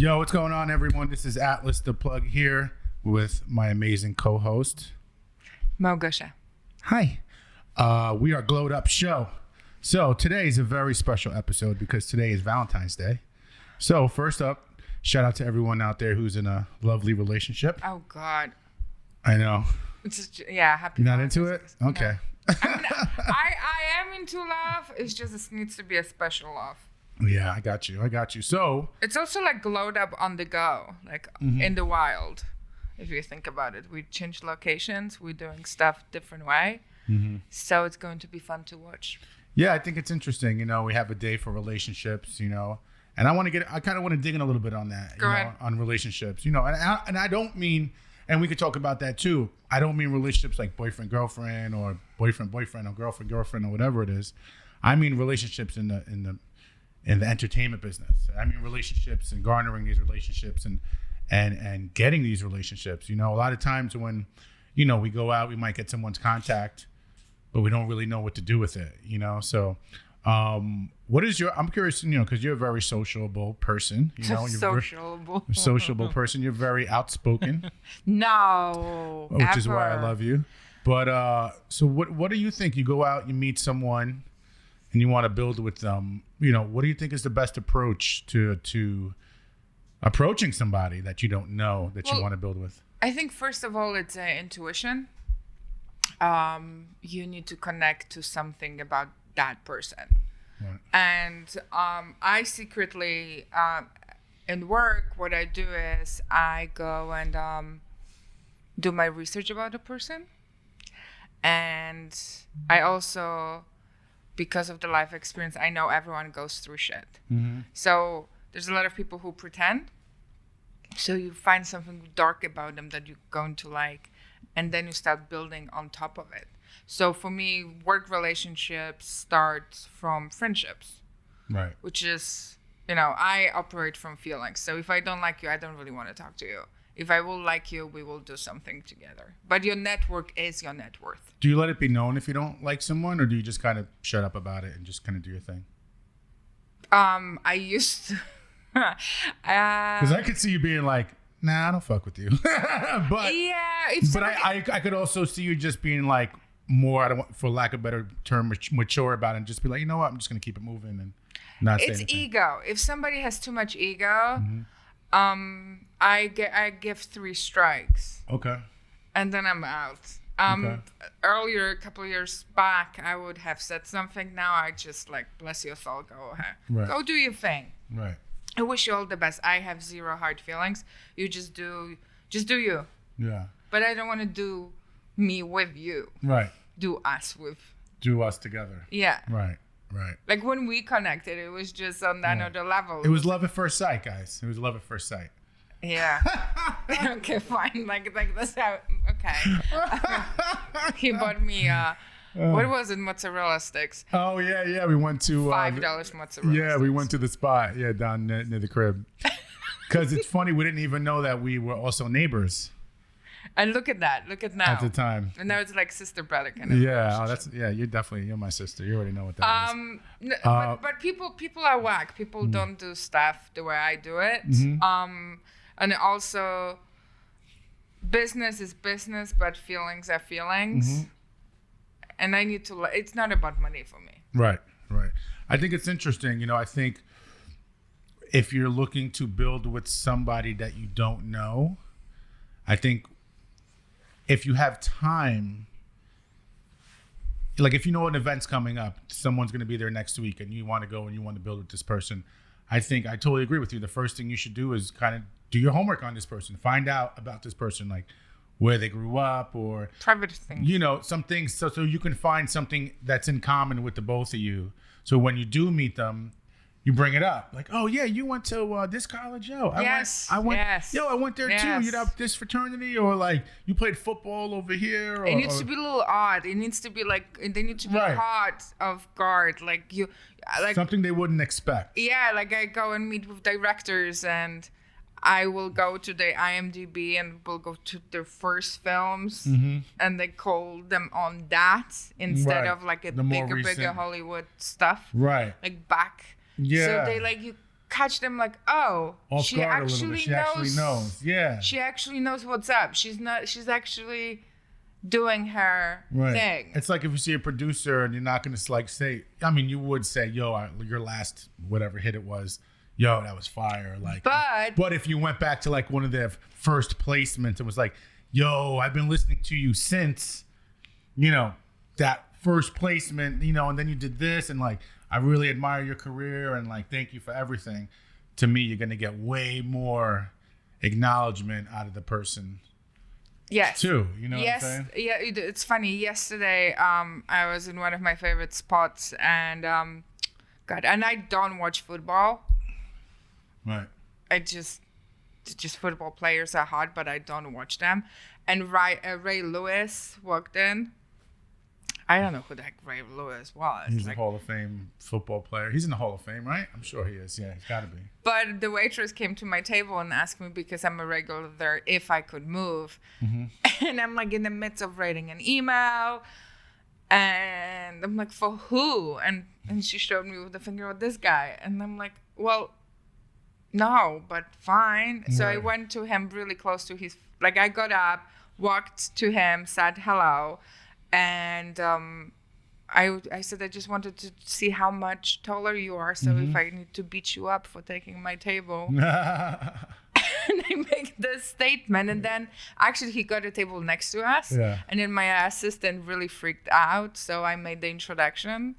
Yo, what's going on, everyone? This is Atlas the Plug here with my amazing co-host, Małgosia. Hi. We are Glowed Up Show. So today is a very special episode because today is Valentine's Day. So first up, shout out to everyone out there who's in a lovely relationship. Oh, God. I know. Happy You're not into it? No. Okay. I mean, I am into love. It's just it needs to be a special love. Yeah, I got you. So it's also like glowed up on the go, like in the wild. If you think about it, we change locations. We're doing stuff different way. So it's going to be fun to watch. Yeah, I think it's interesting. You know, we have a day for relationships, you know, and I kind of want to dig in a little bit on that, on relationships, you know, and I don't mean, and we could talk about that too. I don't mean relationships like boyfriend, girlfriend, or boyfriend, or girlfriend, or whatever it is. I mean relationships in the entertainment business. I mean relationships and garnering these relationships and getting these relationships. You know, a lot of times when, you know, we go out, we might get someone's contact, but we don't really know what to do with it, you know? So what is I'm curious, you know, because you're a very sociable person, you know? Sociable person. You're very outspoken. No, which is why I love you. But so what do you think? You go out, you meet someone, and you want to build with them, you know, what do you think is the best approach to approaching somebody that you don't know that you want to build with? I think first of all, it's intuition. You need to connect to something about that person. Right. And I secretly, in work, what I do is I go and do my research about a person. And I also, because of the life experience, I know everyone goes through shit. So there's a lot of people who pretend. So you find something dark about them that you're going to like, and then you start building on top of it. So for me, work relationships start from friendships. Right. Which is, you know, I operate from feelings. So if I don't like you, I don't really want to talk to you. If I will like you, we will do something together. But your network is your net worth. Do you let it be known if you don't like someone, or do you just kind of shut up about it and just kind of do your thing? I used to. Because I could see you being like, nah, I don't fuck with you. but I could also see you just being like more, I don't want, for lack of a better term, mature about it, and just be like, you know what, I'm just going to keep it moving and not say anything. It's ego. If somebody has too much ego, I give 3 strikes. Okay. And then I'm out. Earlier, a couple of years back, I would have said something. Now I just like, bless your soul, go ahead. Right. Go do your thing. Right. I wish you all the best. I have 0 hard feelings. You just do you. Yeah. But I don't want to do me with you. Right. Do us together. Yeah. Right. Like when we connected, it was just on another level. It was love at first sight, guys. It was love at first sight. Yeah. Okay, fine. Like that's how. Okay. He bought me. What was it? Mozzarella sticks. Oh yeah. We went to $5 mozzarella. Yeah, sticks. We went to the spot. Yeah, down near the crib. Because it's funny, we didn't even know that we were also neighbors. And look at now. At the time. And now it's like sister brother kind of. Yeah. You're my sister. You already know what that is. But people are whack. People don't do stuff the way I do it. And also, business is business, but feelings are feelings. And I need to, it's not about money for me. Right. I think it's interesting. You know, I think if you're looking to build with somebody that you don't know, I think if you have time, like if you know an event's coming up, someone's going to be there next week and you want to go and you want to build with this person, I think I totally agree with you. The first thing you should do is kind of do your homework on this person. Find out about this person, like where they grew up or private things. You know, some things so you can find something that's in common with the both of you. So when you do meet them, you bring it up. Like, oh yeah, you went to this college, yo. I went there too. You know, this fraternity, or like you played football over here. It needs to be a little odd. It needs to be like they need to be caught off guard. Like you, like something they wouldn't expect. Yeah, like I go and meet with directors and I will go to the IMDb and we'll go to their first films and they call them on that instead of like a bigger Hollywood stuff. Right. Like back. Yeah. So they like catch them like, oh, off guard a little bit. She actually knows. Yeah. She actually knows what's up. She's actually doing her thing. It's like if you see a producer and you're not going to like say, I mean, you would say, yo, your last whatever hit it was, yo, that was fire. Like, but if you went back to like one of their first placements and was like, yo, I've been listening to you since, you know, that first placement, you know, and then you did this and like, I really admire your career and like, thank you for everything. To me, you're going to get way more acknowledgement out of the person. Yes. Too, you know what I'm saying? Yeah, it's funny. Yesterday, I was in one of my favorite spots, and God, and I don't watch football. Right. I just football players are hot, but I don't watch them. And Ray Lewis walked in. I don't know who the heck Ray Lewis was. He's a Hall of Fame football player. He's in the Hall of Fame, right? I'm sure he is. Yeah, he's got to be. But the waitress came to my table and asked me, because I'm a regular there, if I could move. Mm-hmm. And I'm like in the midst of writing an email. And I'm like, for who? And she showed me with the finger of this guy. And I'm like, well, no, but fine. So I went to him really close to his, like I got up, walked to him, said hello. And I said, I just wanted to see how much taller you are. So if I need to beat you up for taking my table. And I make this statement. And then actually he got a table next to us. Yeah. And then my assistant really freaked out. So I made the introduction.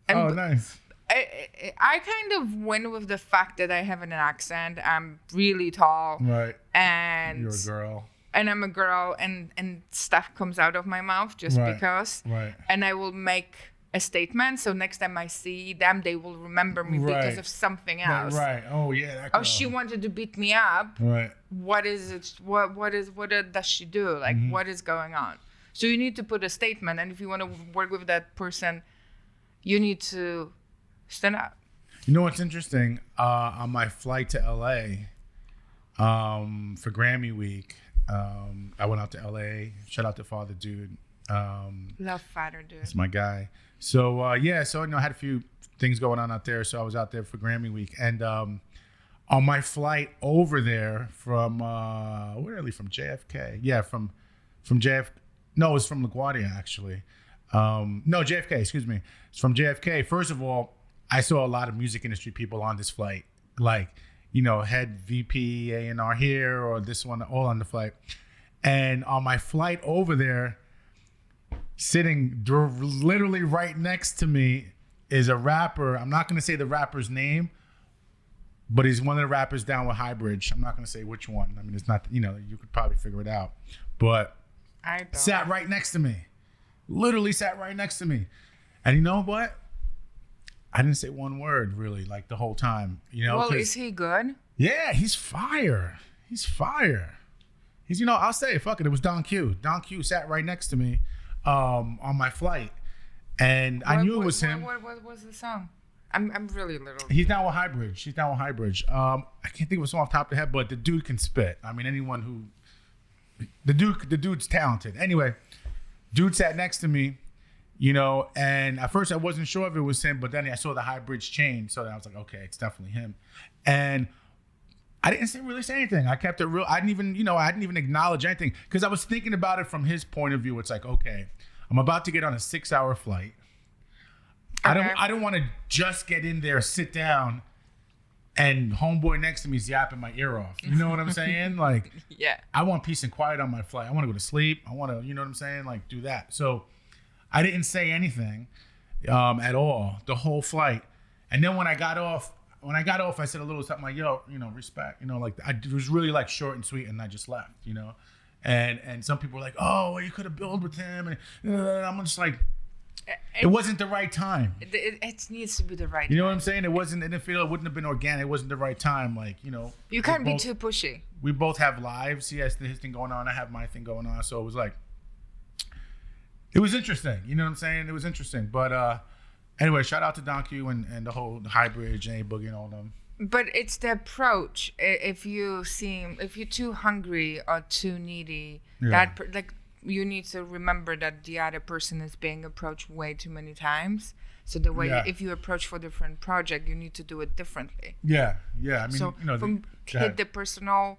And nice. I kind of win with the fact that I have an accent. I'm really tall. Right. And you're a girl. And I'm a girl, and stuff comes out of my mouth just because. Right. And I will make a statement. So next time I see them, they will remember me because of something else. Right. Oh yeah. That girl. Oh, she wanted to beat me up. Right. What is it? What does she do? Like, what is going on? So you need to put a statement, and if you want to work with that person, you need to stand up. You know what's interesting? On my flight to LA, for Grammy week. I went out to LA. Shout out to Father Dude. Love Father Dude. It's my guy. So I had a few things going on out there. So I was out there for Grammy week, and on my flight over there from where are we? From JFK? Yeah, from JFK. No, it was from LaGuardia actually. No, JFK. Excuse me. It's from JFK. First of all, I saw a lot of music industry people on this flight, like, you know, head VP, A&R here, or this one, all on the flight. And on my flight over there, sitting literally right next to me is a rapper. I'm not going to say the rapper's name, but he's one of the rappers down with Highbridge. I'm not going to say which one. I mean, it's not, you know, you could probably figure it out. But sat right next to me. Literally sat right next to me. And you know what? I didn't say one word really, like the whole time. You know, well, is he good? Yeah, he's fire. He's fire. He's, you know, I'll say it. Fuck it. It was Don Q. Don Q sat right next to me on my flight, and I knew it was him. What was the song? I'm really little. He's down with Highbridge. I can't think of a song off the top of the head, but the dude can spit. I mean, anyone who the dude's talented. Anyway, dude sat next to me. You know, and at first I wasn't sure if it was him, but then I saw the Highbridge chain, so I was like, okay, it's definitely him. And I didn't really say anything. I kept it real. I didn't even acknowledge anything because I was thinking about it from his point of view. It's like, okay, I'm about to get on a 6-hour flight. Okay. I don't want to just get in there, sit down, and homeboy next to me is yapping my ear off. You know what I'm saying? Like, yeah. I want peace and quiet on my flight. I want to go to sleep. I want to, you know what I'm saying? Like, do that. So I didn't say anything at all the whole flight. And then when I got off, I said a little something like, yo, you know, respect, you know, like it was really like short and sweet, and I just left, you know. And some people were like, oh, well, you could have built with him. And I'm just like, it wasn't the right time. It needs to be the right time. You know what I'm saying? It wouldn't have been organic. It wasn't the right time. Like, you know. You can't be too pushy. We both have lives. He has his thing going on. I have my thing going on. So it was like, it was interesting. You know what I'm saying? It was interesting. But anyway, shout out to Don Q and the whole Highbridge, A Boogie, and all them. But it's the approach. If you're too hungry or too needy, you need to remember that the other person is being approached way too many times. So the way if you approach for different project, you need to do it differently. Yeah. I mean, so from hit the personal,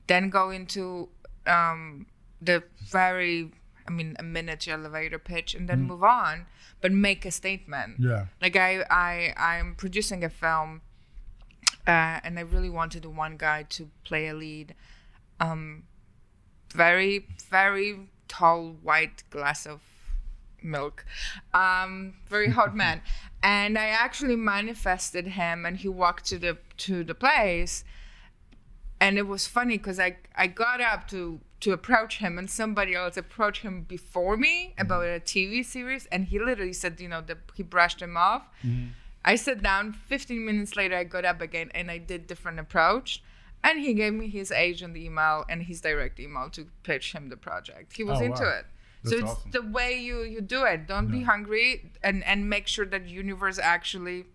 then go into the very, a minute elevator pitch, and then move on, but make a statement. Yeah. Like I'm producing a film, and I really wanted one guy to play a lead. Very, very tall white glass of milk, very hot man, and I actually manifested him, and he walked to the place, and it was funny because I got up to approach him, and somebody else approached him before me about a TV series, and he literally said, he brushed him off. I sat down. 15 minutes later, I got up again, and I did different approach. And he gave me his agent email and his direct email to pitch him the project. He was into it. That's so awesome. It's the way you do it. Don't be hungry, and make sure that universe actually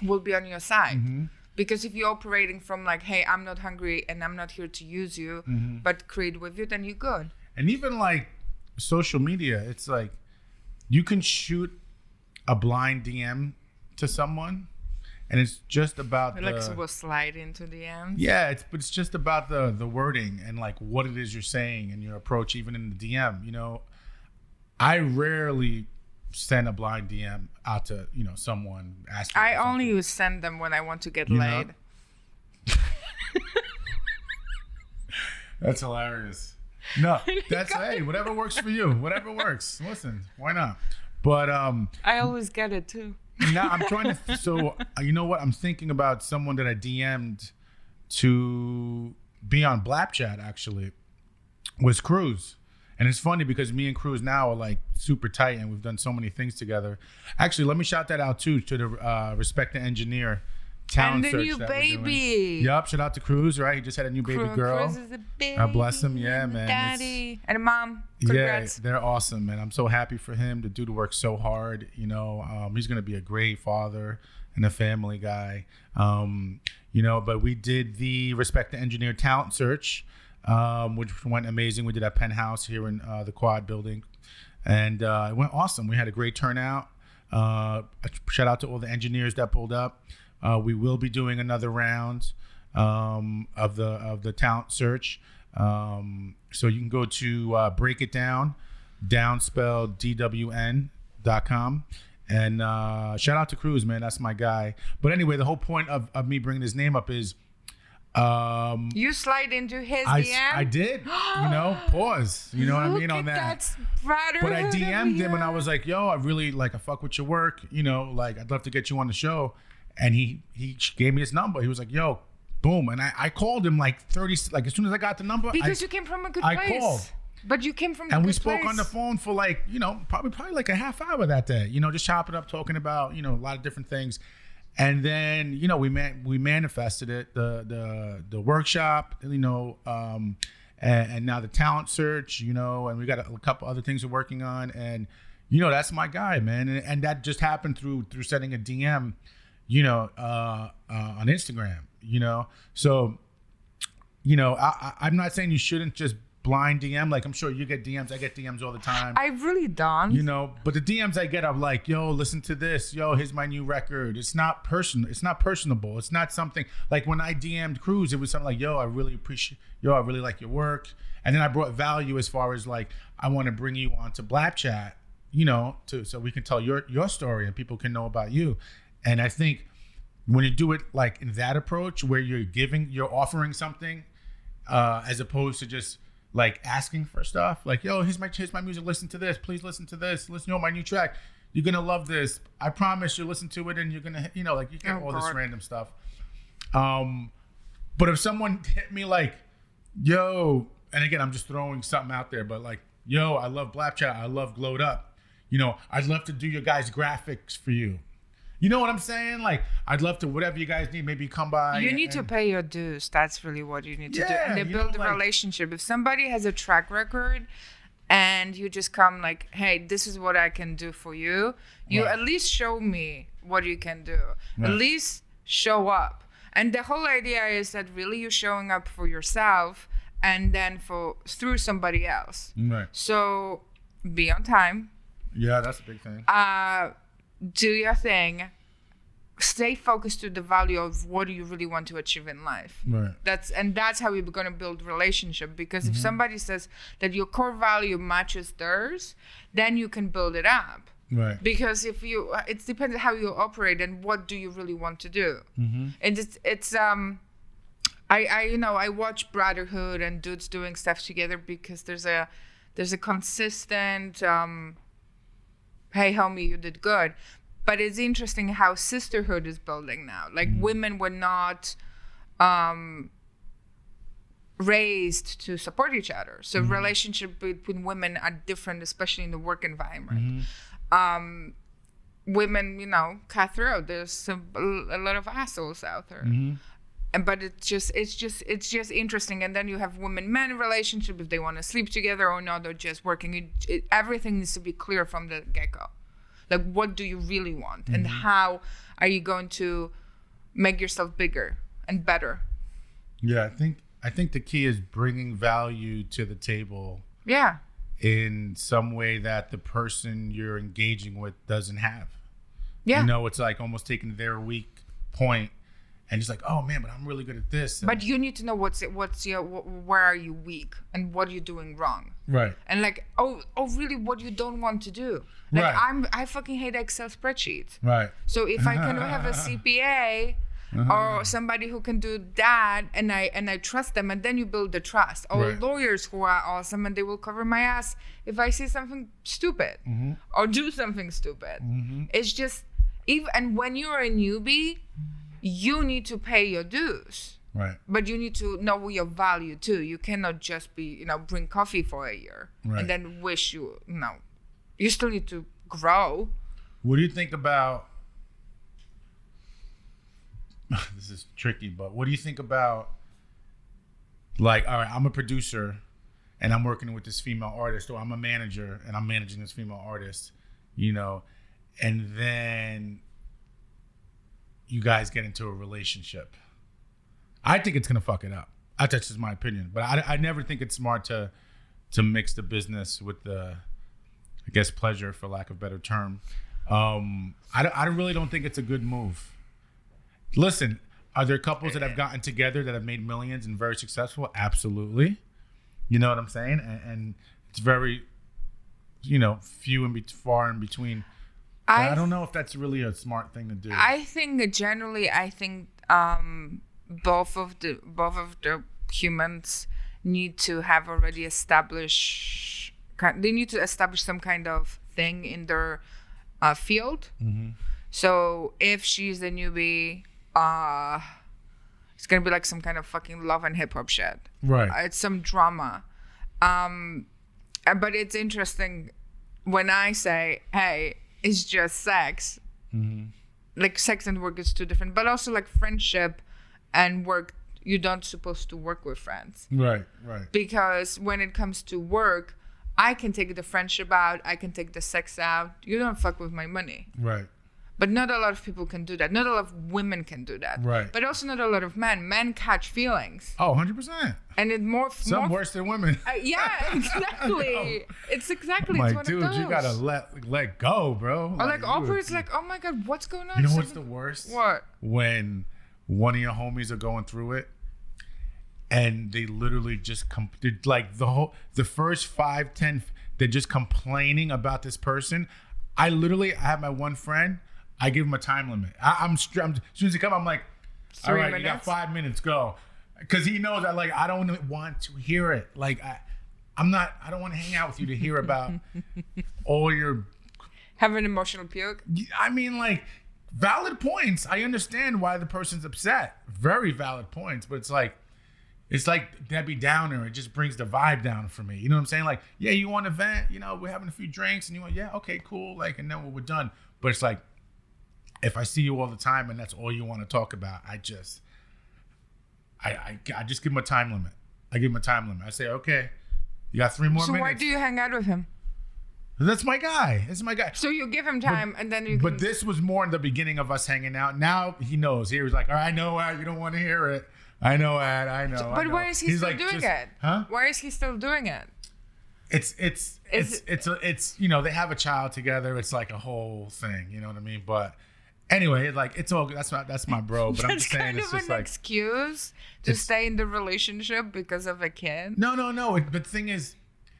will be on your side. Because if you're operating from like, hey, I'm not hungry and I'm not here to use you, but create with you, then you're good. And even like social media, it's like you can shoot a blind DM to someone. And it's just about we'll slide into the end. Yeah, it's just about the wording and like what it is you're saying and your approach, even in the DM. I rarely send a blind DM out to someone asking. I only send them when I want to get laid. That's hilarious. No, that's hey, whatever works for you, whatever works. Listen, why not? But I always get it too. Now I'm trying to. So you know what? I'm thinking about someone that I DM'd to be on Blapchat. Actually, was Cruz, and it's funny because me and Cruz now are like super tight, and we've done so many things together. Actually, let me shout that out too to the Respect the Engineer talent and the search new that baby. Yep, shout out to Cruz. Right, he just had a new baby girl. Cruz is a baby. God bless him. Yeah, man. Daddy and a mom. Congrats. Yeah, they're awesome, man. I'm so happy for him. The dude works so hard. He's gonna be a great father and a family guy. But we did the Respect the Engineer talent search, which went amazing. We did at Penthouse here in the Quad building, and it went awesome. We had a great turnout. Shout out to all the engineers that pulled up. We will be doing another round of the talent search. So you can go to Break It Down spelled DWN.com. And shout out to Cruz, man. That's my guy. But anyway, the whole point of me bringing his name up is you slide into his DM? I did. Pause. You know what I mean on that. But I DM'd him and I was like, yo, I really I fuck with your work. I'd love to get you on the show. And he gave me his number. He was like, yo, boom. And I called him like as soon as I got the number. Because you came from a good place. I called. But you came from a good place. And we spoke on the phone for probably like a half hour that day. Just chopping up, talking about, a lot of different things. And then, we manifested it, the workshop, and now the talent search, and we got a couple other things we're working on. And, that's my guy, man. And that just happened through sending a DM, on Instagram, So, I'm not saying you shouldn't just blind DM. Like, I'm sure you get DMs. I get DMs all the time. I really don't. But the DMs I get, I'm like, yo, listen to this. Yo, here's my new record. It's not personal. It's not personable. It's not something like when I DM'd Cruz, it was something like, yo, I really like your work. And then I brought value as far as like, I want to bring you onto Blapchat, so we can tell your story and people can know about you. And I think when you do it like in that approach where you're offering something, as opposed to just like asking for stuff, like, yo, here's my music, listen to this, please listen to this, listen to my new track, you're gonna love this, I promise you, listen to it and you're gonna, you get all this random stuff. But if someone hit me like, yo, and again, I'm just throwing something out there, but like, yo, I love Blapchat, I love Glowed Up, I'd love to do your guys' graphics for you. You know what I'm saying? Like, I'd love to, whatever you guys need, maybe come by. You need to pay your dues. That's really what you need to do. And they build a relationship. If somebody has a track record and you just come like, hey, this is what I can do for you, you at least show me what you can do. At least show up. And the whole idea is that really you're showing up for yourself and then through somebody else. Right. So be on time. Yeah, that's a big thing. do your thing. Stay focused to the value of what do you really want to achieve in life. Right. That's how we're going to build relationship. Because if somebody says that your core value matches theirs, then you can build it up. Right. Because it depends how you operate and what do you really want to do. And I watch Brotherhood and dudes doing stuff together because there's a consistent, hey homie, you did good. But it's interesting how sisterhood is building now. Like women were not raised to support each other. So relationship between women are different, especially in the work environment. Women, cutthroat. There's a lot of assholes out there. But it's just interesting. And then you have women-men relationship, if they want to sleep together or not, or just working. Everything needs to be clear from the get-go. Like, what do you really want? And how are you going to make yourself bigger and better? Yeah, I think the key is bringing value to the table. Yeah. In some way that the person you're engaging with doesn't have. Yeah. It's like almost taking their weak point and just like, oh man, but I'm really good at this. But you need to know where are you weak and what are you doing wrong. Right. And like, oh, really, what you don't want to do. Like, right. I fucking hate Excel spreadsheets. Right. So if I can have a CPA or somebody who can do that, and I trust them, and then you build the trust. Or right. lawyers who are awesome, and they will cover my ass if I say something stupid or do something stupid. It's just, and when you're a newbie, you need to pay your dues. Right. But you need to know your value too. You cannot just be, bring coffee for a year and then wish you still need to grow. What do you think about, this is tricky, but what do you think about, like, all right, I'm a producer and I'm working with this female artist, or I'm a manager and I'm managing this female artist, and then you guys get into a relationship. I think it's gonna fuck it up. That's just my opinion, but I never think it's smart to mix the business with the, I guess, pleasure, for lack of a better term. I really don't think it's a good move. Listen, are there couples that have gotten together that have made millions and very successful? Absolutely. You know what I'm saying? And it's very, few and far in between. I don't know if that's really a smart thing to do. I think both of the humans need to have already established. They need to establish some kind of thing in their field. So if she's a newbie, it's gonna be like some kind of fucking love and hip hop shit. Right. It's some drama. But it's interesting when I say, hey, it's just sex. Like, sex and work is two different, but also like friendship and work, you don't supposed to work with friends. Right. Because when it comes to work, I can take the friendship out, I can take the sex out. You don't fuck with my money. Right. But not a lot of people can do that. Not a lot of women can do that. Right. But also not a lot of men. Men catch feelings. Oh, 100%. And it some worse than women. Yeah, exactly. It's exactly. Like, it's one dude, of those. You gotta let go, bro. Or like Oprah is like, oh my God, what's going on? You know what's the worst? What? When one of your homies are going through it, and they literally just like the first 5-10, they're just complaining about this person. I have my one friend. I give him a time limit. I'm as soon as he come, I'm like, all right, 3 minutes? You got 5 minutes, go. Because he knows that, like, I don't want to hear it. Like, I don't want to hang out with you to hear about all your... Have an emotional puke? I mean, like, valid points. I understand why the person's upset. Very valid points. But it's like Debbie Downer. It just brings the vibe down for me. You know what I'm saying? Like, yeah, you want to vent? We're having a few drinks. And you want, yeah, okay, cool. Like, and then we're done. But it's like, if I see you all the time and that's all you want to talk about, I just give him a time limit. I say, okay, you got 3 more minutes. So why do you hang out with him? That's my guy. So you give him time, and then you. But this was more in the beginning of us hanging out. Now he knows. He was like, all right, I know you don't want to hear it. I know, Ad. I know. But why is he still doing it? Huh? Why is he still doing it? it's you know, they have a child together. It's like a whole thing. You know what I mean? But anyway, like it's all good. That's my bro. But I'm just saying it's just an like excuse to stay in the relationship because of a kid. No. But the thing is,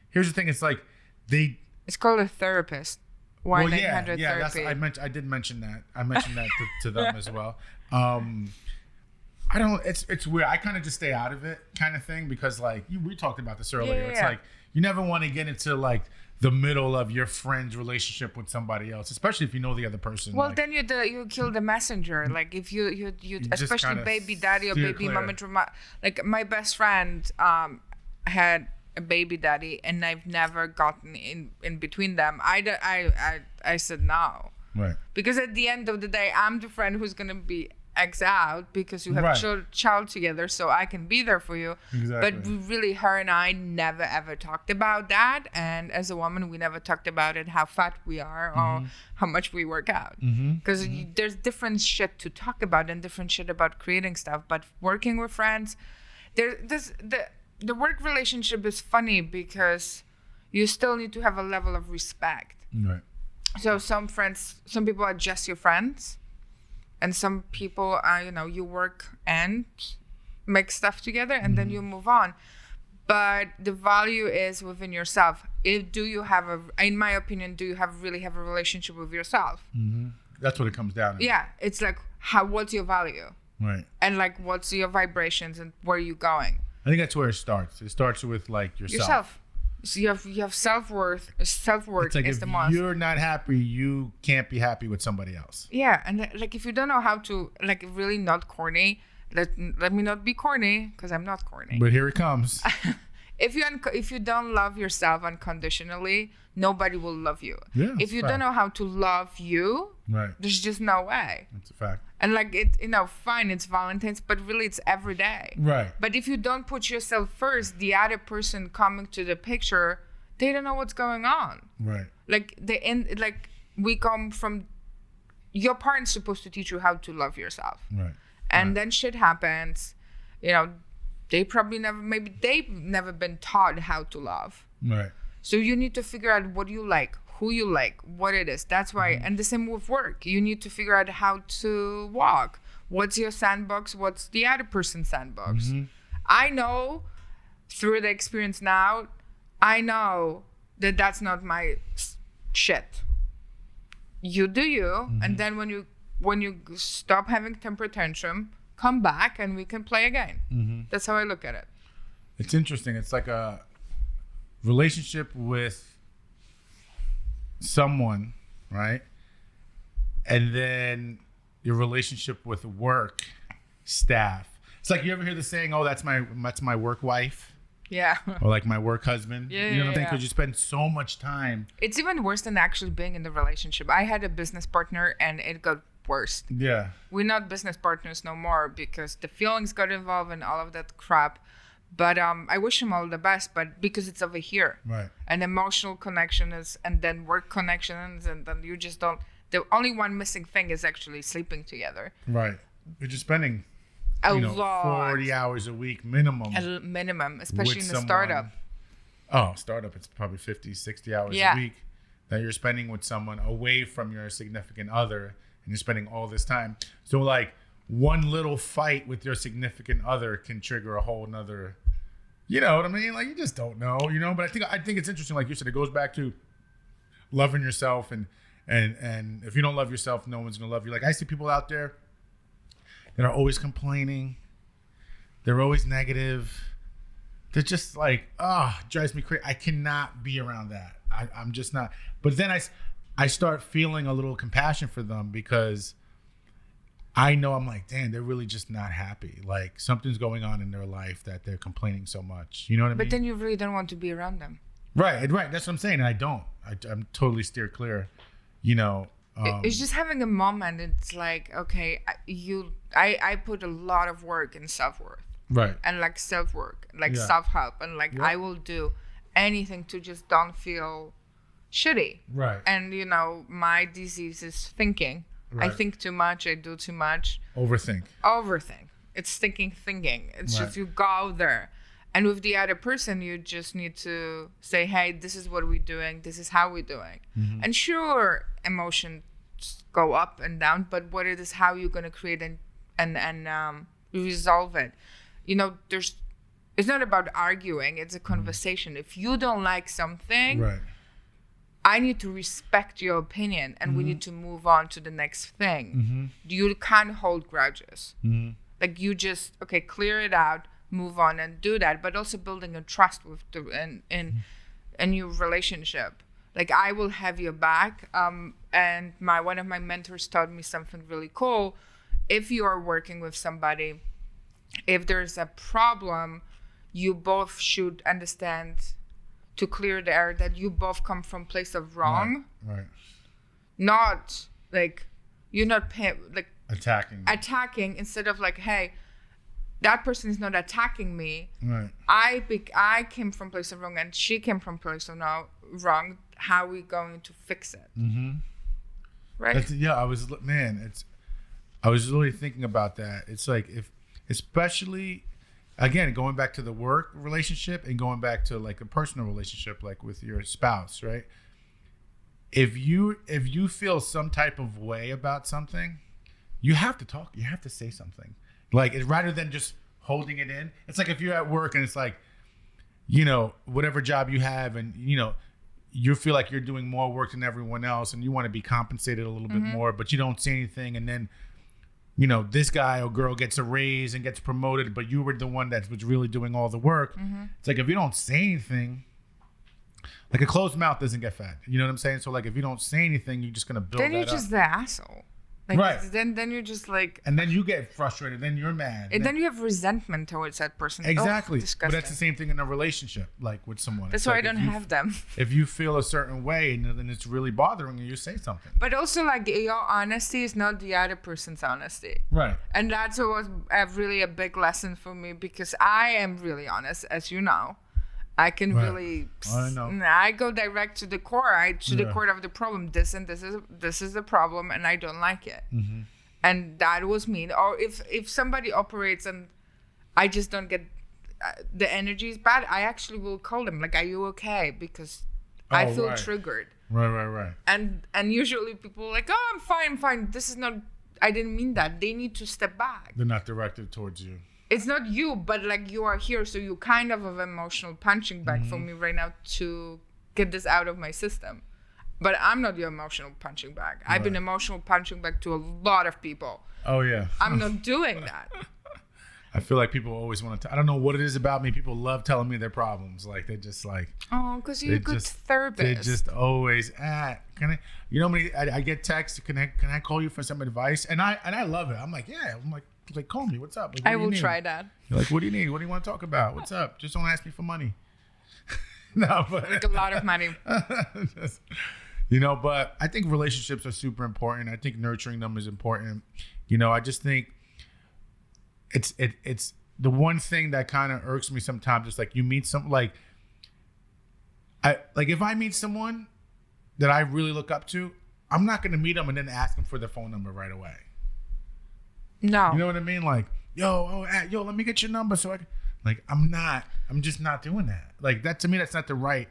here's the thing. It's like It's called a therapist. Well, yeah. Therapy. I did mention that. I mentioned that to them as well. I don't. It's weird. I kind of just stay out of it, kind of thing, because like we talked about this earlier. It's like you never want to get into like the middle of your friend's relationship with somebody else, especially if you know the other person. Well, like, then you kill the messenger. Like if you especially baby daddy or baby mama. Like my best friend had a baby daddy, and I've never gotten in between them. I said no. Right. Because at the end of the day, I'm the friend who's gonna be X out because you have child together, so I can be there for you. Exactly. But really, her and I never ever talked about that. And as a woman, we never talked about it, how fat we are or how much we work out. Because there's different shit to talk about and different shit about creating stuff. But working with friends, the work relationship is funny because you still need to have a level of respect. Right. So some people are just your friends. And some people, you work and make stuff together and then you move on. But the value is within yourself. In my opinion, do you really have a relationship with yourself? That's what it comes down to. Yeah. It's like, what's your value? Right. And like, what's your vibrations and where are you going? I think that's where it starts. It starts with like yourself. So you have self-worth. Self-worth it's like is if the most. you're not happy, you can't be happy with somebody else. Yeah, and like if you don't know how to, like, really not corny, let me not be corny because I'm not corny. But here it comes. If you don't love yourself unconditionally, nobody will love you. Yeah, if you don't know how to love you, there's just no way. That's a fact. And like fine, it's Valentine's, but really it's every day. Right. But if you don't put yourself first, the other person coming to the picture, they don't know what's going on. Right. Like we come from, your parents supposed to teach you how to love yourself. Right. And then shit happens, they've never been taught how to love. Right. So you need to figure out what you like, who you like, what it is. That's why, and the same with work. You need to figure out how to walk. What's your sandbox? What's the other person's sandbox? I know through the experience now, I know that that's not my shit. You do you, and then when you stop having temper tantrum, come back and we can play again. That's how I look at it. It's interesting. It's like a relationship with someone, right? And then your relationship with work, staff. It's like, you ever hear the saying, "Oh, that's my work wife." Yeah. Or like my work husband. Yeah. You know what I'm saying? Because you spend so much time. It's even worse than actually being in the relationship. I had a business partner and it got worse. Yeah. We're not business partners no more because the feelings got involved and all of that crap. But I wish him all the best, but because it's over here. Right. An emotional connection is, and then work connections, and then you just don't, the only one missing thing is actually sleeping together. Right. You're just spending a lot. 40 hours a week minimum. Minimum, especially in a startup. Startup, it's probably 50, 60 hours a week that you're spending with someone away from your significant other, and you're spending all this time. So like one little fight with your significant other can trigger a whole nother, you know what I mean? Like, you just don't know, but I think it's interesting. Like you said, it goes back to loving yourself, and if you don't love yourself, no one's going to love you. Like, I see people out there that are always complaining. They're always negative. They're just like, drives me crazy. I cannot be around that. I'm just not. But then I start feeling a little compassion for them because I know, I'm like, damn, they're really just not happy. Like, something's going on in their life that they're complaining so much. You know what I mean? But then you really don't want to be around them. Right. That's what I'm saying. And I don't. I'm totally steer clear. It's just having a moment. It's like, okay, I put a lot of work in self-worth. Right. And like self-work, like self-help. And like, I will do anything to just don't feel shitty. Right. And, my disease is thinking. Right. I think too much. I do too much. Overthink. It's thinking. It's just you go there. And with the other person, you just need to say, hey, this is what we're doing. This is how we're doing. Mm-hmm. And sure, emotions go up and down, but what it is, how you're going to create and resolve it. You know, it's not about arguing. It's a conversation. Mm-hmm. If you don't like something, right, I need to respect your opinion, and mm-hmm. we need to move on to the next thing. Mm-hmm. You can't hold grudges. Mm-hmm. Like you just, clear it out, move on and do that, but also building a trust with in a new relationship. Like I will have your back. And one of my mentors taught me something really cool. If you are working with somebody, if there's a problem, you both should understand to clear the air that you both come from place of wrong. Right. Not like you're not attacking instead of like, hey, that person is not attacking me. Right. I came from place of wrong and she came from place of wrong. How are we going to fix it? Mm-hmm. Right. I was really thinking about that. It's like especially again, going back to the work relationship and going back to like a personal relationship, like with your spouse, right? If you feel some type of way about something, you have to talk. You have to say something. Like rather than just holding it in. It's like if you're at work and it's like, you know, whatever job you have, and you know, you feel like you're doing more work than everyone else, and you want to be compensated a little mm-hmm. bit more, but you don't say anything, and then, you know, this guy or girl gets a raise and gets promoted, but you were the one that was really doing all the work. Mm-hmm. It's like if you don't say anything, like a closed mouth doesn't get fed. You know what I'm saying? So like if you don't say anything, you're just gonna build that up. Then you're just the asshole. Like, right. Then you're just like... And then you get frustrated. Then you're mad. And then you have resentment towards that person. Exactly. But that's the same thing in a relationship, like with someone. That's why I don't have them. If you feel a certain way and then it's really bothering you, you say something. But also, like, your honesty is not the other person's honesty. Right. And that's was really a big lesson for me, because I am really honest, as you know. I can really. I know. I go direct to the core. The core of the problem. This is the problem, and I don't like it. Mm-hmm. And that was me. Or if somebody operates and I just don't get the energy is bad, I actually will call them. Like, are you okay? Because I feel triggered. Right. And usually people are like, oh, I'm fine. This is not. I didn't mean that. They need to step back. They're not directed towards you. It's not you, but like you are here, so you kind of have emotional punching bag mm-hmm. for me right now to get this out of my system. But I'm not your emotional punching bag. Right. I've been emotional punching bag to a lot of people. Oh yeah. I'm not doing that. I feel like people always want to. I don't know what it is about me. People love telling me their problems. Like they just like. Oh, because you're a good therapist. They just always can I? You know, I get texts. Can I call you for some advice? And I love it. I'm like, yeah. I'm like, call me. What's up? Like, I will try that. You're like, what do you need? What do you want to talk about? What's up? Just don't ask me for money. No, but like a lot of money. You know, but I think relationships are super important. I think nurturing them is important. You know, I just think it's the one thing that kind of irks me sometimes. It's like you meet some if I meet someone that I really look up to, I'm not going to meet them and then ask them for their phone number right away. No. You know what I mean? Like, yo, let me get your number so I can. Like, I'm just not doing that. Like, that to me, that's not the right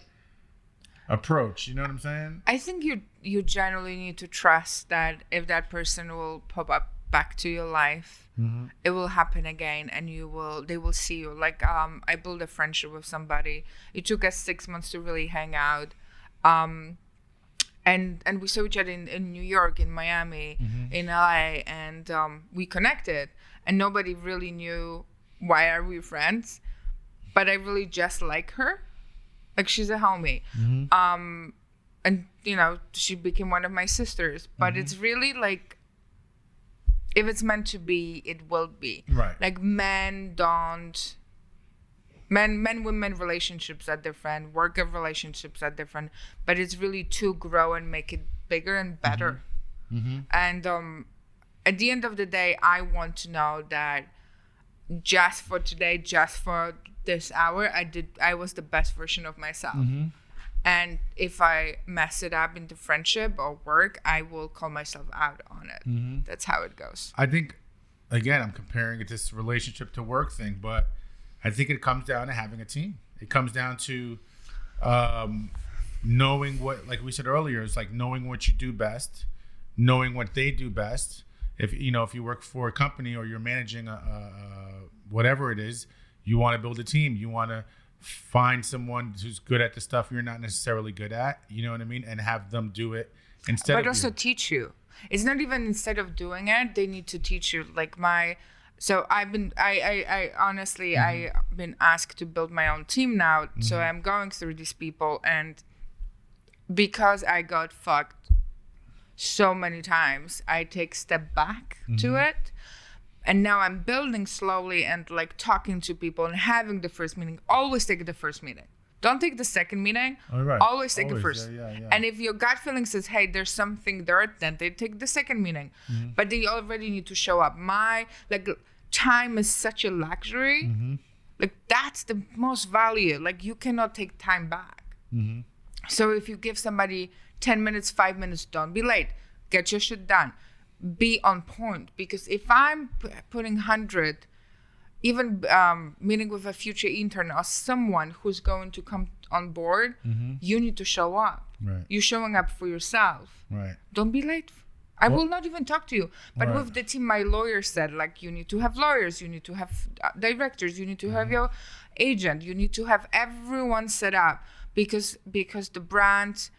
approach. You know what I'm saying? I think you generally need to trust that if that person will pop up back to your life, mm-hmm. it will happen again, and they will see you. Like, I built a friendship with somebody. It took us 6 months to really hang out. And we saw each other in New York, in Miami, mm-hmm. in LA, and we connected. And nobody really knew why are we friends, but I really just like her. Like, she's a homie. Mm-hmm. And, you know, she became one of my sisters. But mm-hmm. it's really like, if it's meant to be, it will be. Right. Like, men-women relationships are different, work of relationships are different, but it's really to grow and make it bigger and better. Mm-hmm. And at the end of the day, I want to know that just for today, just for this hour, I was the best version of myself. Mm-hmm. And if I mess it up into friendship or work, I will call myself out on it. Mm-hmm. That's how it goes. I think, again, I'm comparing it this relationship to work thing, but I think it comes down to having a team. It comes down to knowing what, like we said earlier, it's like knowing what you do best, knowing what they do best. If you work for a company or you're managing whatever it is, you want to build a team. You want to find someone who's good at the stuff you're not necessarily good at. You know what I mean? And have them do it instead. But also teach you. It's not even instead of doing it. They need to teach you. Like I've been asked to build my own team now. Mm-hmm. So I'm going through these people, and because I got fucked so many times, I take a step back to it. And now I'm building slowly and like talking to people and having the first meeting. Always take the first meeting. Don't take the second meeting. Oh, right. Always take the first. Yeah. And if your gut feeling says, hey, there's something there, then they take the second meeting. Mm-hmm. But they already need to show up. Time is such a luxury. Mm-hmm. Like that's the most value. Like you cannot take time back. Mm-hmm. So if you give somebody 10 minutes, 5 minutes, don't be late. Get your shit done. Be on point, because if I'm putting 100, even meeting with a future intern or someone who's going to come on board, you need to show up. Right. You're showing up for yourself. Right. Don't be late. I will not even talk to you. But with the team, my lawyer said, like, you need to have lawyers, you need to have directors, you need to have your agent, you need to have everyone set up, because the brand.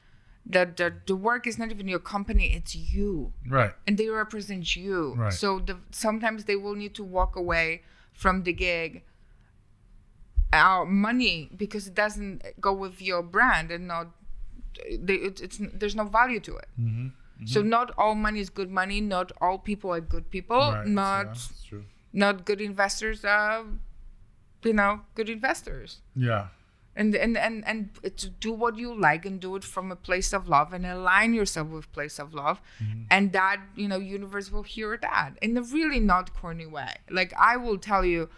The work is not even your company, it's you. Right. And they represent you. Right. So sometimes they will need to walk away from the gig money because it doesn't go with your brand, and there's no value to it. Mm-hmm. Mm-hmm. So not all money is good money, not all people are good people, right. That's true. Not good investors are good investors. Yeah. And to do what you like and do it from a place of love and align yourself with place of love, and that universe will hear that in a really not corny way. Like I will tell you,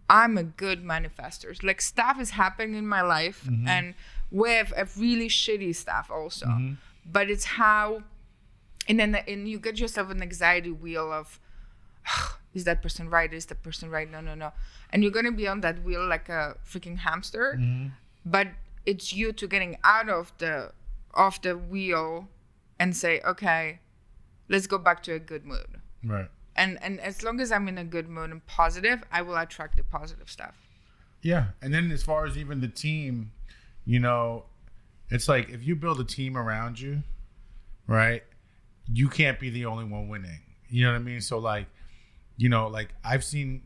I'm a good manifester. Like stuff is happening in my life, and with a really shitty stuff also. But it's how, and you get yourself an anxiety wheel of, is that person right? Is that person right? No. And you're going to be on that wheel like a freaking hamster. But it's you to getting out of the wheel and say, okay, let's go back to a good mood. Right. And as long as I'm in a good mood and positive, I will attract the positive stuff. Yeah. And then as far as even the team, it's like if you build a team around you, right, you can't be the only one winning. You know what I mean? So like I've seen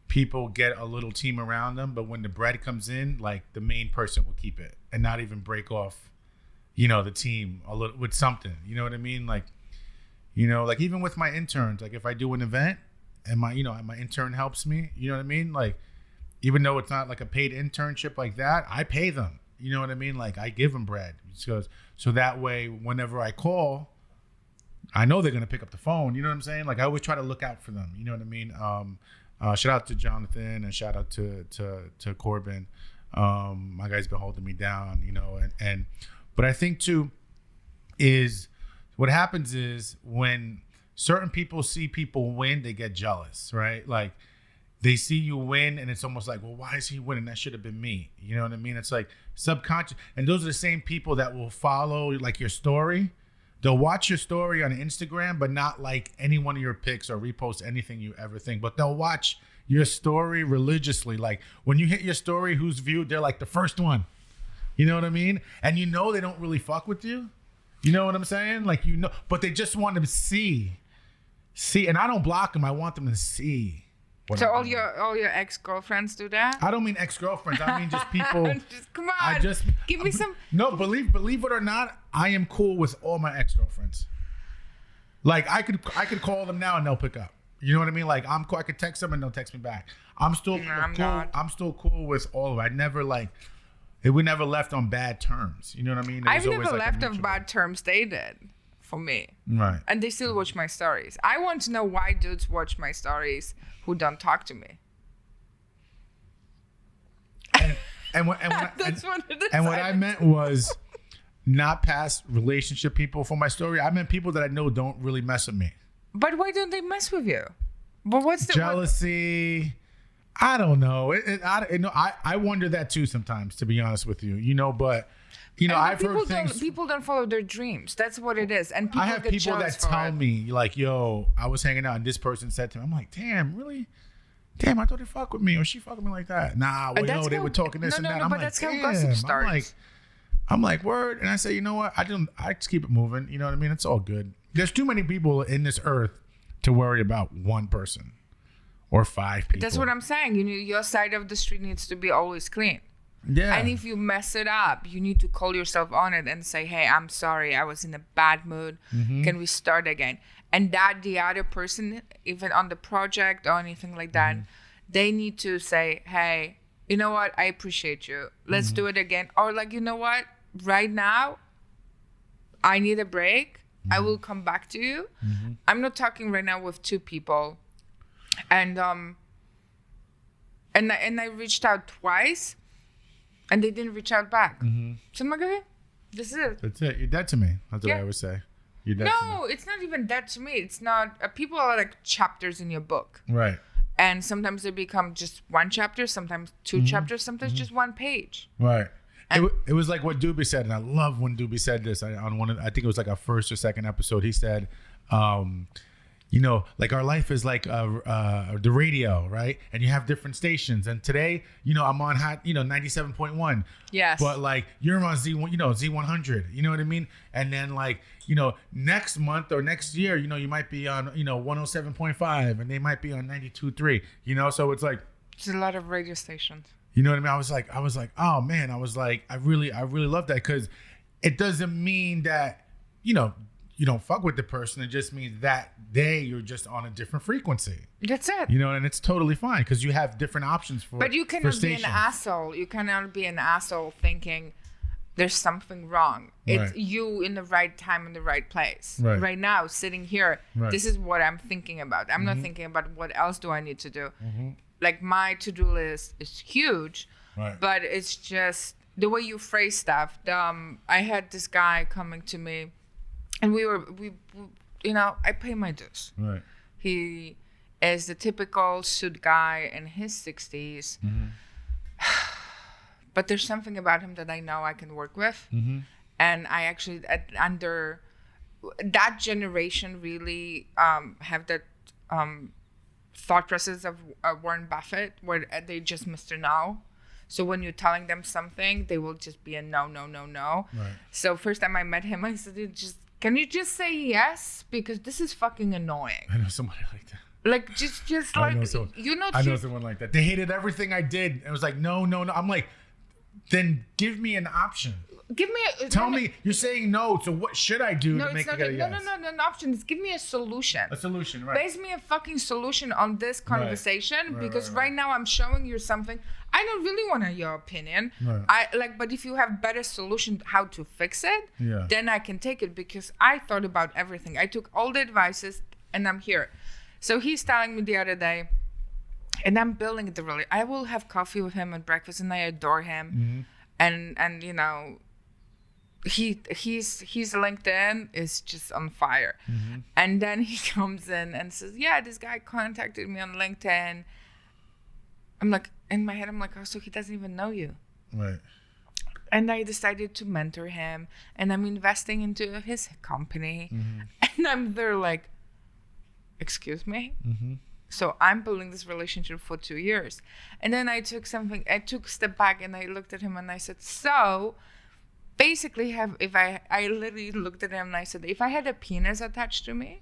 people get a little team around them, but when the bread comes in, like the main person will keep it and not even break off, the team a little with something. You know what I mean? Like, like even with my interns, like if I do an event and my intern helps me, you know what I mean? Like, even though it's not like a paid internship like that, I pay them. You know what I mean? Like I give them bread so that way, whenever I call, I know they're going to pick up the phone. You know what I'm saying? Like I always try to look out for them. You know what I mean? Shout out to Jonathan and shout out to Corbin. My guy's been holding me down, but I think too is what happens is when certain people see people win, they get jealous, right? Like they see you win and it's almost like, well, why is he winning? That should have been me. You know what I mean? It's like subconscious. And those are the same people that will follow like your story. They'll watch your story on Instagram, but not like any one of your pics or repost anything you ever think. But they'll watch your story religiously. Like when you hit your story, who's viewed, they're like the first one. You know what I mean? And they don't really fuck with you. You know what I'm saying? Like, but they just want to see. And I don't block them. I want them to see. So all your ex-girlfriends do that? I don't mean ex-girlfriends. I mean just people. Come on. Give me some. No, believe it or not, I am cool with all my ex-girlfriends. Like I could call them now and they'll pick up. You know what I mean? Like I could text them and they'll text me back. I'm still cool. I'm still cool with all of it. We never left on bad terms. You know what I mean? I've never left on bad terms. They did. For me. Right. And they still watch my stories. I want to know why dudes watch my stories who don't talk to me. And what I meant was not past relationship people for my story. I meant people that I know don't really mess with me. But why don't they mess with you? But what's the jealousy? I don't know. I wonder that too sometimes, to be honest with you. But I've heard things. People don't follow their dreams. That's what it is. And people I have get people that tell me like, "Yo, I was hanging out and this person said to me," I'm like, "Damn, really? Damn, I thought they fuck with me or she fuck with me like that." Nah, well, they were talking this and that. I'm but like, that's damn. how gossip starts. I'm like, word. And I say, you know what? I just keep it moving. You know what I mean? It's all good. There's too many people in this earth to worry about one person or 5 people. That's what I'm saying. Your side of the street needs to be always clean. Yeah. And if you mess it up, you need to call yourself on it and say, hey, I'm sorry. I was in a bad mood. Mm-hmm. Can we start again? And that the other person, even on the project or anything like that, they need to say, hey, you know what? I appreciate you. Let's do it again. Or like, you know what? Right now, I need a break. I will come back to you. I'm not talking right now with 2 people. And I reached out twice. And they didn't reach out back. So I'm like, okay, this is it. That's it. You're dead to me. That's what I would say. You're dead to me. No, it's not even dead to me. It's not. People are like chapters in your book. Right. And sometimes they become just 1 chapter, sometimes 2 chapters, sometimes just 1 page. Right. It was like what Doobie said, and I love when Doobie said this on I think it was like our first or second episode. He said, like our life is like the radio, right? And you have different stations. And today, I'm on hot, 97.1. Yes. But like you're on Z100. You know what I mean? And then like, next month or next year, you might be on, 107.5, and they might be on 92.3. So it's like there's a lot of radio stations. You know what I mean? I was like, oh man, I really love that, because it doesn't mean that, you don't fuck with the person. It just means that day you're just on a different frequency. That's it. And it's totally fine because you have different options for. But you cannot be an asshole. You cannot be an asshole thinking there's something wrong. Right. It's you in the right time in the right place. Right now, sitting here, this is what I'm thinking about. I'm not thinking about what else do I need to do. Like my to-do list is huge, but it's just the way you phrase stuff. I had this guy coming to me. And I pay my dues. Right. He is the typical suit guy in his 60s. But there's something about him that I know I can work with. And I actually, under that generation, really have that thought process of Warren Buffett, where they just Mr. No. So when you're telling them something, they will just be a no, no, no, no. Right. So first time I met him, I said, can you just say yes? Because this is fucking annoying. I know somebody like that. Like, just like, I know someone like that. They hated everything I did. It was like, no, no, no. I'm like, then give me an option. Tell me, you're saying no, so what should I do to make it a yes? No, an option. It's give me a solution. A solution, right. Base me a fucking solution on this conversation, because right now I'm showing you something. I don't really want your opinion. Right. But if you have better solution how to fix it, then I can take it, because I thought about everything. I took all the advices and I'm here. So he's telling me the other day, and I'm building the really. I will have coffee with him at breakfast, and I adore him, and his LinkedIn is just on fire. And then he comes in and says, yeah, this guy contacted me on LinkedIn. I'm like, in my head, I'm like, oh, so he doesn't even know you. Right. And I decided to mentor him, and I'm investing into his company. And I'm there like, excuse me? So I'm building this relationship for 2 years. And then I took a step back and I looked at him and I said, so basically I literally looked at him and I said, if I had a penis attached to me,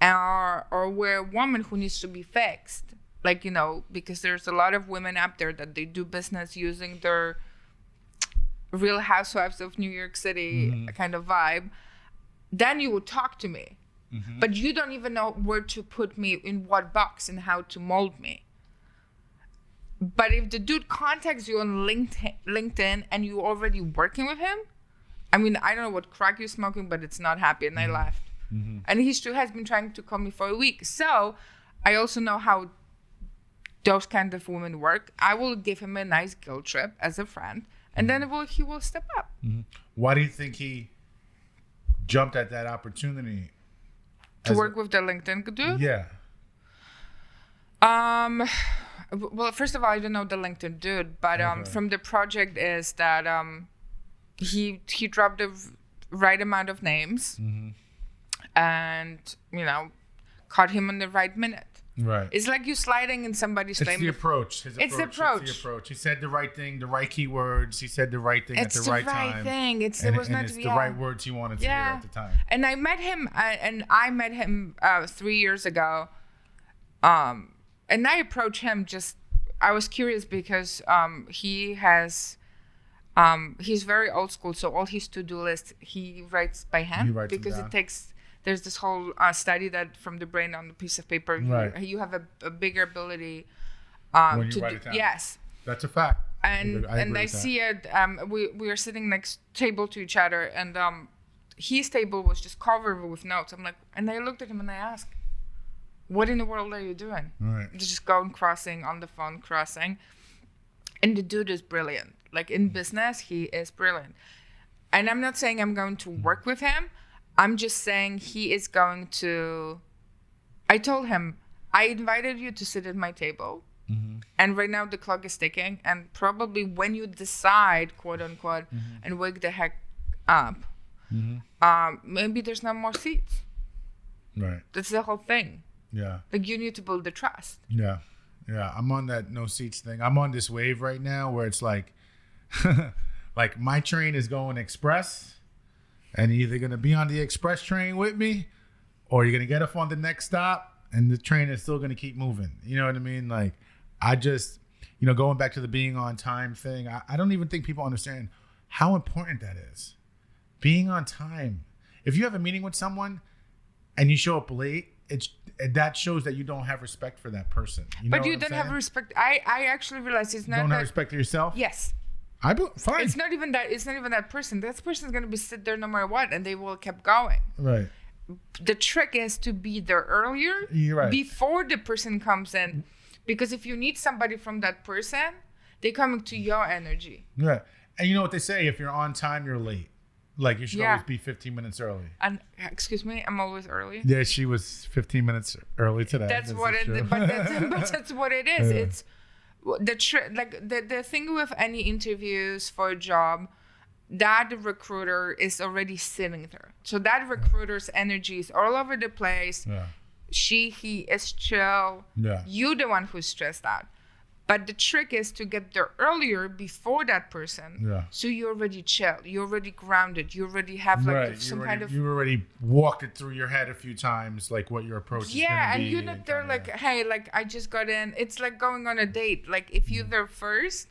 or we're a woman who needs to be fixed, like, because there's a lot of women out there that they do business using their Real Housewives of New York City kind of vibe, then you would talk to me. But you don't even know where to put me, in what box, and how to mold me. But if the dude contacts you on LinkedIn and you're already working with him, I mean, I don't know what crack you're smoking, but it's not happy. And I laughed. And he still has been trying to call me for a week. So I also know how those kind of women work. I will give him a nice guilt trip as a friend, and then he will step up. Why do you think he jumped at that opportunity? To work with the LinkedIn dude? Yeah. Well, first of all, I don't know the LinkedIn dude, but from the project is that he dropped the right amount of names, and caught him on the right minute. Right. It's like you sliding in somebody's lane. It's the approach. It's the approach. He said the right thing, the right keywords. He said the right thing at the right time. It's the right thing. It's the right words he wanted to hear at the time. And I met him 3 years ago. And I approached him I was curious because he's very old school. So all his to-do list, he writes by hand because it takes. There's this whole study that from the brain on a piece of paper, you have a bigger ability when you write it down. Yes, that's a fact. And I see it. We are sitting next table to each other, and his table was just covered with notes. I'm like, and I looked at him and I asked, "What in the world are you doing?" Right. Just going crossing on the phone, crossing. And the dude is brilliant. Like in business, he is brilliant. And I'm not saying I'm going to work with him. I'm just saying he is going to. I told him, I invited you to sit at my table. And right now the clock is ticking. And probably when you decide, quote unquote, and wake the heck up, maybe there's no more seats. Right. That's the whole thing. Yeah. Like you need to build the trust. Yeah. Yeah. I'm on that no seats thing. I'm on this wave right now where it's like, like my train is going express. And you're either going to be on the express train with me or you're going to get off on the next stop and the train is still going to keep moving. You know what I mean? Like, I just, going back to the being on time thing, I don't even think people understand how important that is. Being on time. If you have a meeting with someone and you show up late, that shows that you don't have respect for that person. But you don't have respect. I actually realize it's not. You don't have respect for yourself? Yes. Fine. It's not even that. It's not even that person. That person's gonna be sit there no matter what, and they will keep going. Right. The trick is to be there earlier, before the person comes in, because if you need somebody from that person, they coming to your energy. Right. And you know what they say: if you're on time, you're late. Like you should always be 15 minutes early. And excuse me, I'm always early. Yeah, she was 15 minutes early today. That's what it. But that's what it is. It's. The thing with any interviews for a job, that recruiter is already sitting there. So that recruiter's energy is all over the place. Yeah. He is chill. Yeah. You the one who's stressed out. But the trick is to get there earlier before that person. Yeah. So you're already chill. You're already grounded. You already have some kind of. You already walked it through your head a few times, like what your approach is going to be. Yeah, and you're not there like, hey, like I just got in. It's like going on a date. Like if you're there first,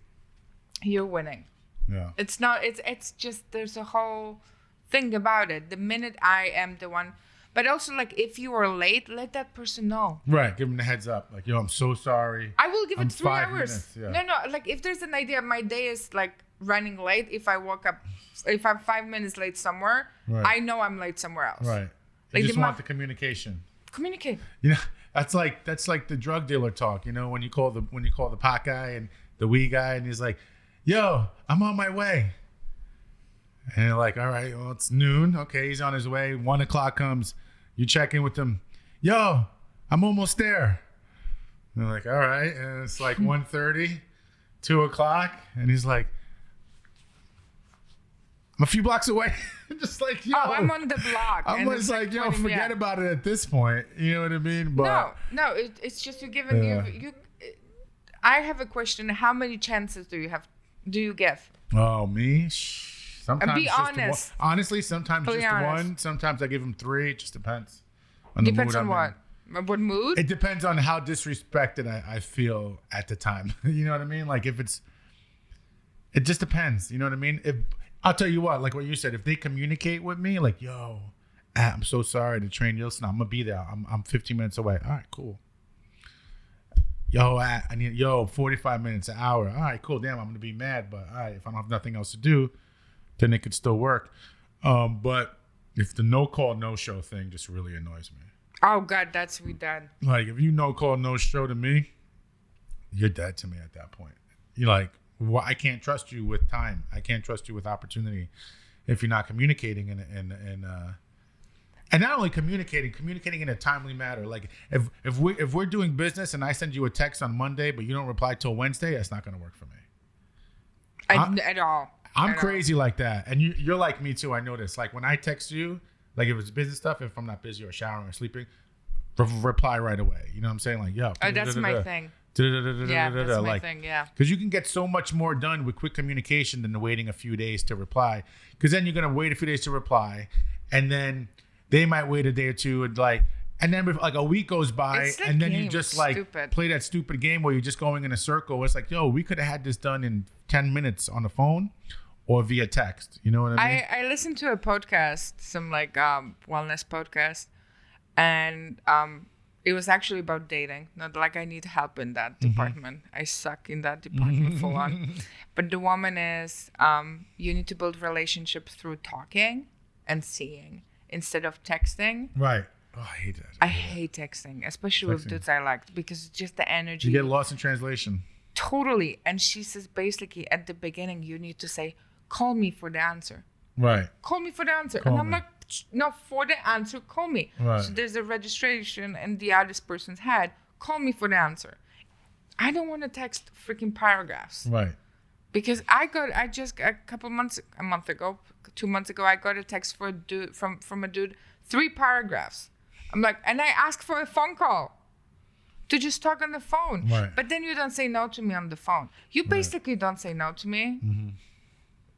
you're winning. Yeah. It's not. It's just there's a whole thing about it. The minute I am the one. But also, like, if you are late, let that person know. Right. Give them the heads up. Like, I'm so sorry. I will give it 3 hours. Minutes, yeah. No. Like, if there's an idea, my day is, like, running late. If I'm 5 minutes late somewhere, I know I'm late somewhere else. Right. You just want the communication. Communicate. That's like the drug dealer talk. When you call the pot guy and the weed guy, and he's like, "Yo, I'm on my way." And you're like, all right, well, it's noon. Okay, he's on his way. 1 o'clock comes. You check in with him. Yo, I'm almost there. And they're like, all right. And it's like 1:30, 2 o'clock. And he's like, I'm a few blocks away. Just like, yo. Oh, I'm on the block. I'm just like, yo, forget about it at this point. You know what I mean? But no. It's just you're giving you. I have a question. How many chances do you give? Oh, me? Sometimes be honest. Honestly, sometimes just one. Sometimes I give them 3. It just depends. Depends on what? What mood? It depends on how disrespected I feel at the time. You know what I mean? Like it just depends. You know what I mean? I'll tell you what, like what you said, if they communicate with me, like, yo, I'm so sorry to train you. Listen, I'm gonna be there. I'm 15 minutes away. All right, cool. Yo, I need 45 minutes, an hour. All right, cool. Damn, I'm gonna be mad, but all right, if I don't have nothing else to do, then it could still work. But if the no call, no show thing just really annoys me. Oh God, that's we dead. Like if you no call, no show to me, you're dead to me at that point. You're like, well, I can't trust you with time. I can't trust you with opportunity if you're not communicating And not only communicating in a timely manner. Like if we're doing business and I send you a text on Monday, but you don't reply till Wednesday, that's not going to work for me. At all. I'm crazy like that. And you're like me too. I notice. Like when I text you, like if it's business stuff, if I'm not busy or showering or sleeping, reply right away. You know what I'm saying? Like, yo. That's my thing. Yeah, that's my thing. Yeah. Because you can get so much more done with quick communication than waiting a few days to reply. Because then you're going to wait a few days to reply. And then they might wait a day or two and then like a week goes by and then you just play that stupid game where you're just going in a circle. It's like, yo, we could have had this done in 10 minutes on the phone or via text. You know what I mean? I listened to a podcast, some wellness podcast, and it was actually about dating. Not like I need help in that department. I suck in that department full on. But the woman is, you need to build relationships through talking and seeing instead of texting. Right. Oh, I hate that. I hate texting, especially with dudes I liked, because it's just the energy. You get lost in translation. Totally. And she says basically at the beginning, you need to say, call me for the answer. Right. Call me for the answer. And I'm like, no, for the answer, call me. Right. So there's a registration in the other person's head. Call me for the answer. I don't want to text freaking paragraphs. Right. Because I just a month ago, 2 months ago, I got a text for a dude from a dude, 3 paragraphs. I'm like, and I asked for a phone call to just talk on the phone. Right. But then you don't say no to me on the phone. You basically don't say no to me.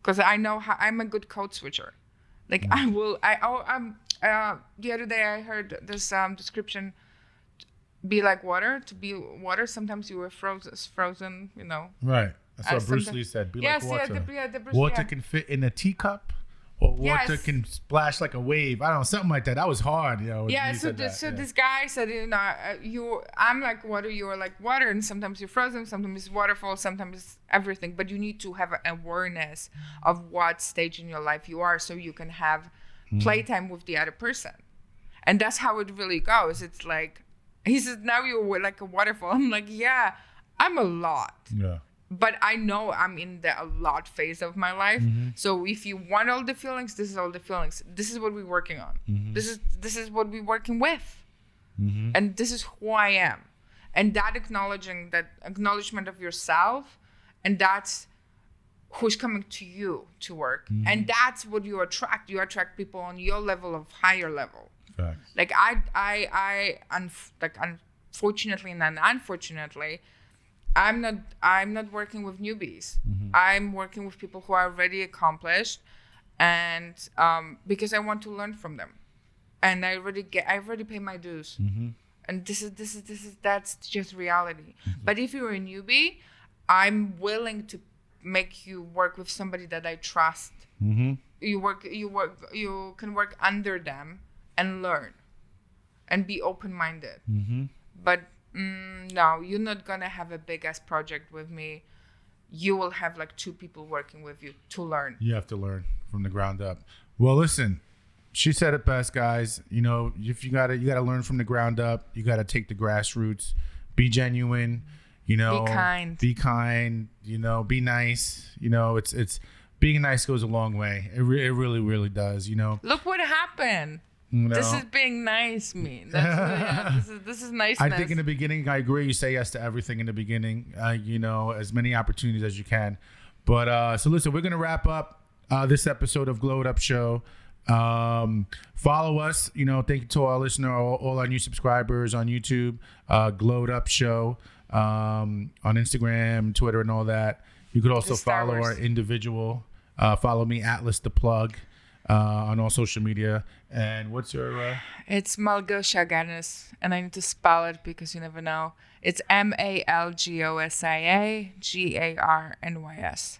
Because I know how I'm a good code switcher. Like the other day I heard this description, be like water, to be water. Sometimes you were frozen, you know. Right. That's what Bruce Lee said. Be like water. Water can fit in a teacup, or water can splash like a wave. I don't know, something like that. That was hard, you know. Yeah. So this guy said, you know, I'm like water, you are like water, and sometimes you're frozen, sometimes it's waterfall, sometimes it's everything. But you need to have an awareness of what stage in your life you are, so you can have playtime with the other person, and that's how it really goes. It's like he says, now you're like a waterfall. I'm like, yeah, I'm a lot. Yeah. But I know I'm in the a lot phase of my life. So if you want all the feelings, this is all the feelings. This is what we're working on. This is what we're working with. And this is who I am. And that acknowledgement of yourself, and that's who's coming to you to work. And that's what you attract. You attract people on your level of higher level. Facts. Like unfortunately and unfortunately, I'm not working with newbies. I'm working with people who are already accomplished, and because I want to learn from them, and I already pay my dues, and that's just reality. But if you're a newbie, I'm willing to make you work with somebody that I trust. You can work under them and learn, and be open-minded. But no, you're not gonna have a big ass project with me. You will have like 2 people working with you to learn. You have to learn from the ground up. Well, listen, she said it best, guys. You know, if you gotta learn from the ground up. You gotta take the grassroots. Be genuine. You know, be kind. You know, be nice. You know, it's being nice goes a long way. It really, really does. You know. Look what happened. No. This is being nice, me. This is niceness. I think in the beginning, I agree. You say yes to everything in the beginning. You know, as many opportunities as you can. But so listen, we're gonna wrap up this episode of Glowed Up Show. Follow us. You know, thank you to our listener, all our new subscribers on YouTube. Glowed Up Show on Instagram, Twitter, and all that. You could also follow our individual. Follow me, Atlas the Plug. On all social media. And what's your it's Malgosia Garnis, and I need to spell it because you never know. It's Malgosia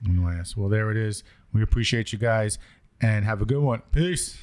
Garnys. Well, there it is. We appreciate you guys, and have a good one. Peace.